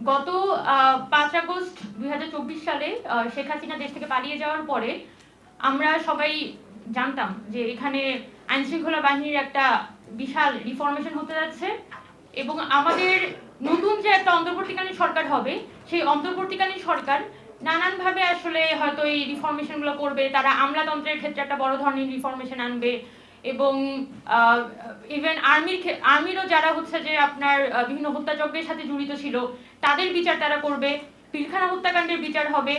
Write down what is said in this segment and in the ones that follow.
গত 5 আগস্ট 2024 সালে শেখ হাসিনা দেশ থেকে পালিয়ে যাওয়ার পরে আমরা সবাই জানতাম যে এখানে আইনশৃঙ্খলা বাহিনীর একটা বিশাল রিফরমেশন হতে যাচ্ছে এবং আমাদের নতুন যে একটা অন্তর্বর্তীকালীন সরকার হবে সেই অন্তর্বর্তীকালীন সরকার নানানভাবে আসলে হয়তো এই রিফরমেশনগুলো করবে। তারা আমলাতন্ত্রের ক্ষেত্রে একটা বড় ধরনের রিফরমেশন আনবে এবং ইভেন আর্মিরও যারা হচ্ছে যে আপনার বিভিন্ন হত্যাযজ্ঞের সাথে জড়িত ছিল তাদের বিচার তারা করবে, পিলখানা হত্যাকাণ্ডের বিচার হবে।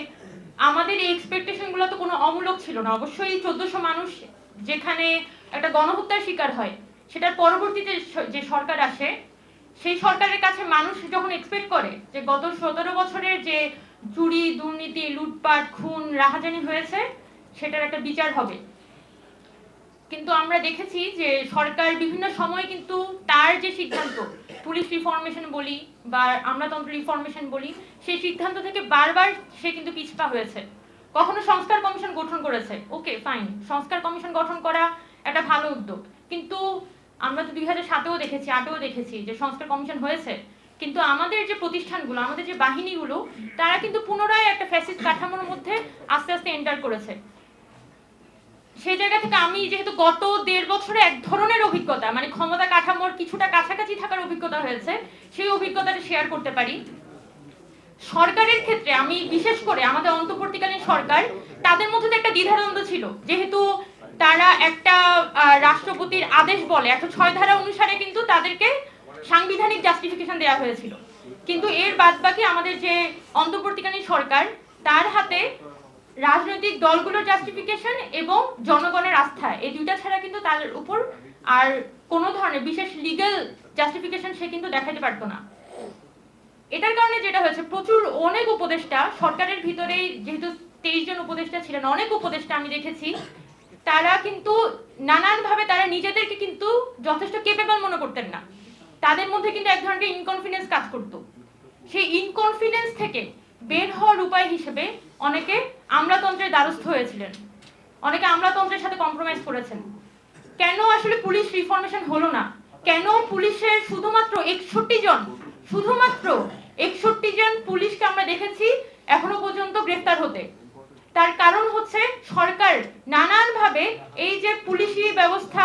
আমাদের এই এক্সপেকটেশনগুলো তো কোনো অমূলক ছিল না। অবশ্যই 1400 মানুষ যেখানে একটা গণহত্যার শিকার হয়, সেটার পরবর্তীতে যে সরকার আসে সেই সরকারের কাছে মানুষ যখন এক্সপেক্ট করে যে গত 17 বছরের যে চুরি, দুর্নীতি, লুটপাট, খুন, রাহাজানি হয়েছে সেটার একটা বিচার হবে। কিন্তু আমরা দেখেছি যে সরকার বিভিন্ন সময় কিন্তু তার যে সিদ্ধান্ত, পুলিশ রিফরমেশন বলি বা আমলাতন্ত্র রিফরমেশন বলি, সেই সিদ্ধান্ত থেকে বারবার সে কিন্তু পিছপা হয়েছে। কখনো সংস্কার কমিশন গঠন করেছে, ওকে ফাইন, সংস্কার কমিশন গঠন করা একটা ভালো উদ্যোগ, কিন্তু আমরা তো 2007-এও দেখেছি, 2008-এও দেখেছি যে সংস্কার কমিশন হয়েছে, কিন্তু আমাদের যে প্রতিষ্ঠানগুলো, আমাদের যে বাহিনীগুলো, তারা কিন্তু পুনরায় একটা ফ্যাসিস্ট কাঠামোর মধ্যে আস্তে আস্তে এন্টার করেছে। সেই জায়গা থেকে আমি যেহেতু গত 1.5 বছরে এক ধরনের অভিজ্ঞতা, মানে ক্ষমতা কাঠামোর কিছুটা কাছাকাছি থাকার অভিজ্ঞতা হয়েছে, সেই অভিজ্ঞতাটা শেয়ার করতে পারি। সরকারের ক্ষেত্রে আমি বিশেষ করে আমাদের অন্তর্বর্তীকালীন সরকার, তাদের মধ্যে তো একটা দ্বিধাদ্বন্দ্ব ছিল, যেহেতু তারা একটা রাষ্ট্রপতির আদেশ বলে 106 ধারা অনুসারে কিন্তু তাদেরকে সাংবিধানিক জাস্টিফিকেশন দেওয়া হয়েছিল, কিন্তু এর বাদবাকি আমাদের যে অন্তর্বর্তীকালীন সরকার, তার হাতে রাজনৈতিক দলগুলোর জাস্টিফিকেশন এবং জনগণের আস্থা, এই দুইটা ছাড়া কিন্তু তার উপর আর কোনো ধরনের বিশেষ লিগ্যাল জাস্টিফিকেশন সে কিন্তু দেখাতে পারতো না। এটার কারণে যেটা হয়েছে, প্রচুর অনেক উপদেষ্টা সরকারের ভিতরেই, যেহেতু 23 জন উপদেষ্টা ছিলেন, অনেক উপদেষ্টা আমি দেখেছি তারা কিন্তু নানানভাবে তারা নিজেদেরকে কিন্তু যথেষ্ট কেপেবল মনে করতেন না। তাদের মধ্যে কিন্তু এক ধরনের ইনকনফিডেন্স কাজ করতো। সেই ইনকনফিডেন্স থেকে বের হওয়ার উপায় হিসেবে অনেকে আমলাতন্ত্রের দ্বারস্থ হয়েছিলেন, অনেকে আমলাতন্ত্রের সাথে কম্প্রোমাইজ করেছেন। কেন আসলে পুলিশ রিফরমেশন হলো না, কেন পুলিশের শুধুমাত্র 61 জন পুলিশকে আমরা দেখেছি এখনো পর্যন্ত গ্রেফতার হতে, তার কারণ হচ্ছে সরকার নানানভাবে এই যে পুলিশি ব্যবস্থা,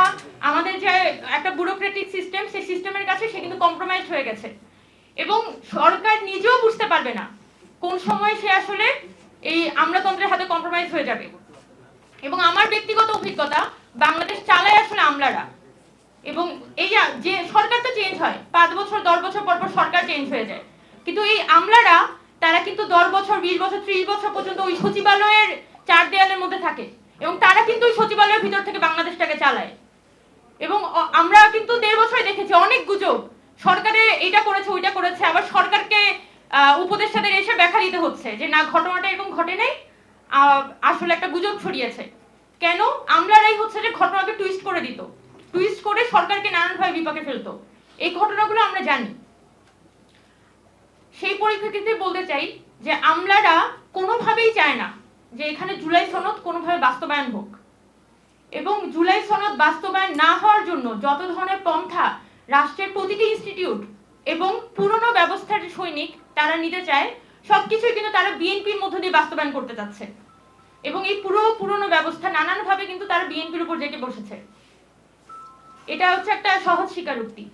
আমাদের যে একটা ব্যুরোক্রেটিক সিস্টেম, সেই সিস্টেমের কাছে সে কিন্তু কম্প্রোমাইজ হয়ে গেছে এবং সরকার নিজেও বুঝতে পারবে না কোন সময় সে আসলে এই আমলাতন্ত্রের হাতে কম্প্রোমাইজ হয়ে যাবে। এবং আমার ব্যক্তিগত অভিজ্ঞতা, বাংলাদেশ চালায় আসলে আমলারা, এবং এই যে সরকার তো চেঞ্জ হয় 5 বছর 10 বছর পর পর সরকার চেঞ্জ হয়ে যায়, কিন্তু এই আমলারা তারা কিন্তু 10 বছর 20 বছর 30 বছর পর্যন্ত ওই সচিবালয়ের 4 দেয়ালের মধ্যে থাকে এবং তারা কিন্তু ওই সচিবালয়ের ভিতর থেকে বাংলাদেশটাকে চালায়। এবং আমরা কিন্তু 1.5 বছরে দেখেছি অনেক গুজব, সরকারে এইটা করেছে ওইটা করেছে, আবার সরকারকে উপদেষ্টাদের এসে ব্যাখ্যা দিতে হচ্ছে যে না, ঘটনাটা এরকম ঘটে নাই, আসলে একটা গুজব ছড়িয়েছে। কেন? আমলারাই হচ্ছে যে ঘটনাকে টুইস্ট করে দিত, টুইস্ট করে সরকারকে নানানভাবে বিপাকে ফেলতো। এই ঘটনাগুলো আমরা জানি। সেই পরিপ্রেক্ষিতে বলতে চাই যে আমলারা কোনোভাবেই চায় না যে এখানে জুলাই সনদ কোনোভাবে বাস্তবায়ন হোক, এবং জুলাই সনদ বাস্তবায়ন না হওয়ার জন্য যত ধরনের পন্থা রাষ্ট্রের প্রতিটি ইনস্টিটিউট এবং পুরনো ব্যবস্থার সৈনিক তারা নিতে চায়, সবকিছুই কিন্তু তারা বিএনপির মধ্য দিয়ে বাস্তবায়ন করতে চাচ্ছে, এবং এই পুরনো ব্যবস্থা নানানভাবে কিন্তু তারা বিএনপির উপর জেঁকে বসেছে। এটা হচ্ছে একটা সহজ স্বীকারোক্তি।